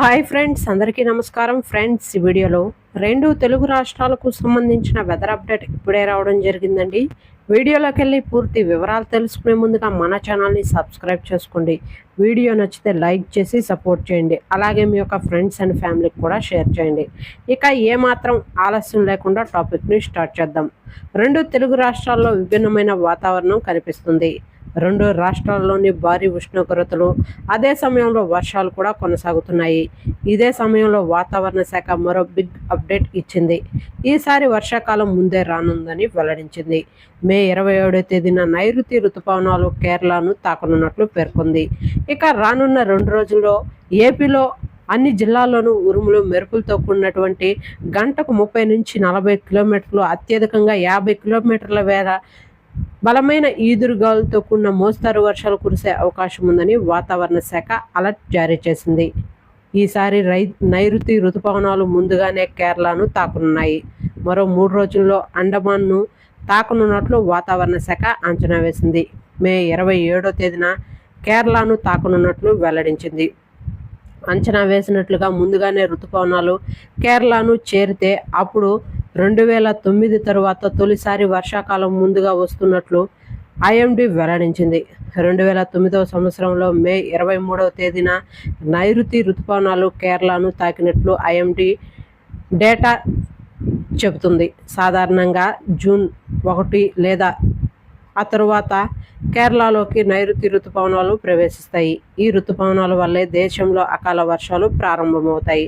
Hi friends, అందరికీ నమస్కారం. Friends, ఈ వీడియోలో రెండు తెలుగు రాష్ట్రాలకు సంబంధించిన వెదర్ అప్డేట్ ఇప్పుడే రావడం జరిగిందండి. వీడియోలోకి వెళ్ళి పూర్తి వివరాలు తెలుసుకునే ముందుగా మన ఛానల్ని సబ్స్క్రైబ్ చేసుకోండి. వీడియో నచ్చితే లైక్ చేసి సపోర్ట్ చేయండి. అలాగే మీ యొక్క ఫ్రెండ్స్ అండ్ ఫ్యామిలీకి కూడా షేర్ చేయండి. ఇక ఏమాత్రం ఆలస్యం లేకుండా టాపిక్ని స్టార్ట్ చేద్దాం. రెండు తెలుగు రాష్ట్రాల్లో విభిన్నమైన వాతావరణం కనిపిస్తుంది. రెండు రాష్ట్రాల్లోని భారీ ఉష్ణోగ్రతలు, అదే సమయంలో వర్షాలు కూడా కొనసాగుతున్నాయి. ఇదే సమయంలో వాతావరణ శాఖ మరో బిగ్ అప్డేట్ ఇచ్చింది. ఈసారి వర్షాకాలం ముందే రానుందని వెల్లడించింది. మే 27వ తేదీన నైరుతి రుతుపవనాలు కేరళను తాకనున్నట్లు పేర్కొంది. ఇక రానున్న 2 రోజుల్లో ఏపీలో అన్ని జిల్లాల్లోనూ ఉరుములు మెరుపులతో కూడినటువంటి గంటకు 30 నుంచి 40 కిలోమీటర్లు, అత్యధికంగా 50 కిలోమీటర్ల వేగ బలమైన ఈదురుగాలులతో కూడిన మోస్తారు వర్షాలు కురిసే అవకాశం ఉందని వాతావరణ శాఖ అలర్ట్ జారీ చేసింది. ఈసారి నైరుతి రుతుపవనాలు ముందుగానే కేరళను తాకనున్నాయి. మరో 3 రోజుల్లో అండమాన్ను తాకనున్నట్లు వాతావరణ శాఖ అంచనా వేసింది. మే 27వ తేదీన కేరళను తాకనున్నట్లు వెల్లడించింది. అంచనా వేసినట్లుగా ముందుగానే రుతుపవనాలు కేరళను చేరితే అప్పుడు 2009 తరువాత తొలిసారి వర్షాకాలం ముందుగా వస్తున్నట్లు ఐఎండీ వెల్లడించింది. 2009వ సంవత్సరంలో మే 23వ తేదీన నైరుతి రుతుపవనాలు కేరళను తాకినట్లు ఐఎండీ డేటా చెబుతుంది. సాధారణంగా జూన్ 1 లేదా ఆ తరువాత కేరళలోకి నైరుతి రుతుపవనాలు ప్రవేశిస్తాయి. ఈ రుతుపవనాల వల్లే దేశంలో అకాల వర్షాలు ప్రారంభమవుతాయి.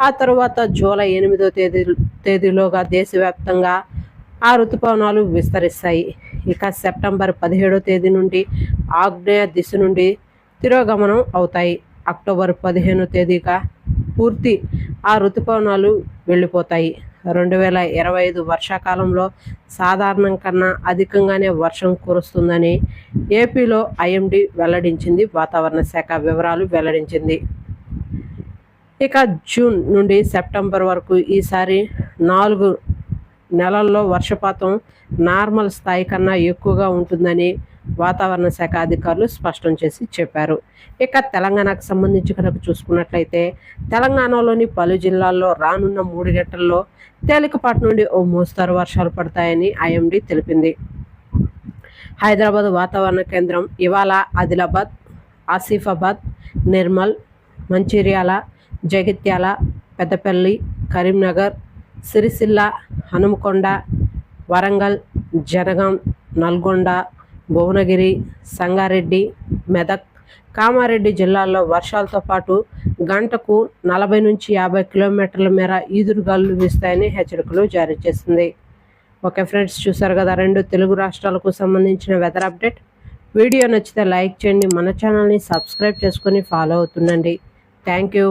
ఆ తరువాత జూలై 8వ తేదీలోగా దేశవ్యాప్తంగా ఆ రుతుపవనాలు విస్తరిస్తాయి. ఇక సెప్టెంబర్ 17వ తేదీ నుండి ఆగ్నేయ దిశ నుండి తిరోగమనం అవుతాయి. అక్టోబర్ 15వ తేదీగా పూర్తి ఆ రుతుపవనాలు వెళ్ళిపోతాయి. 2025 వర్షాకాలంలో సాధారణం కన్నా అధికంగానే వర్షం కురుస్తుందని ఏపీలో ఐఎండీ వెల్లడించింది. వాతావరణ శాఖ వివరాలు వెల్లడించింది. ఇక జూన్ నుండి సెప్టెంబర్ వరకు ఈసారి 4 నెలల్లో వర్షపాతం నార్మల్ స్థాయి కన్నా ఎక్కువగా ఉంటుందని వాతావరణ శాఖ అధికారులు స్పష్టం చేసి చెప్పారు. ఇక తెలంగాణకు సంబంధించి కనుక చూసుకున్నట్లయితే తెలంగాణలోని పలు జిల్లాల్లో రానున్న 3 గంటల్లో తేలికపాటి నుండి ఓ మోస్తరు వర్షాలు పడతాయని ఐఎండీ తెలిపింది. హైదరాబాద్ వాతావరణ కేంద్రం ఇవాళ ఆదిలాబాద్, ఆసిఫాబాద్, నిర్మల్, మంచిర్యాల, జగిత్యాల, పెద్దపల్లి, కరీంనగర్, సిరిసిల్ల, హనుమకొండ, వరంగల్, జనగాం, నల్గొండ, భువనగిరి, సంగారెడ్డి, మెదక్, కామారెడ్డి జిల్లాల్లో వర్షాలతో పాటు గంటకు 40 నుంచి 50 కిలోమీటర్ల మేర ఈదురుగాలులు వీస్తాయని హెచ్చరికలు జారీ చేసింది. ఓకే ఫ్రెండ్స్, చూసారు కదా రెండు తెలుగు రాష్ట్రాలకు సంబంధించిన వెదర్ అప్డేట్. వీడియో నచ్చితే లైక్ చేయండి. మన ఛానల్ని సబ్స్క్రైబ్ చేసుకొని ఫాలో అవుతుండండి. Thank you.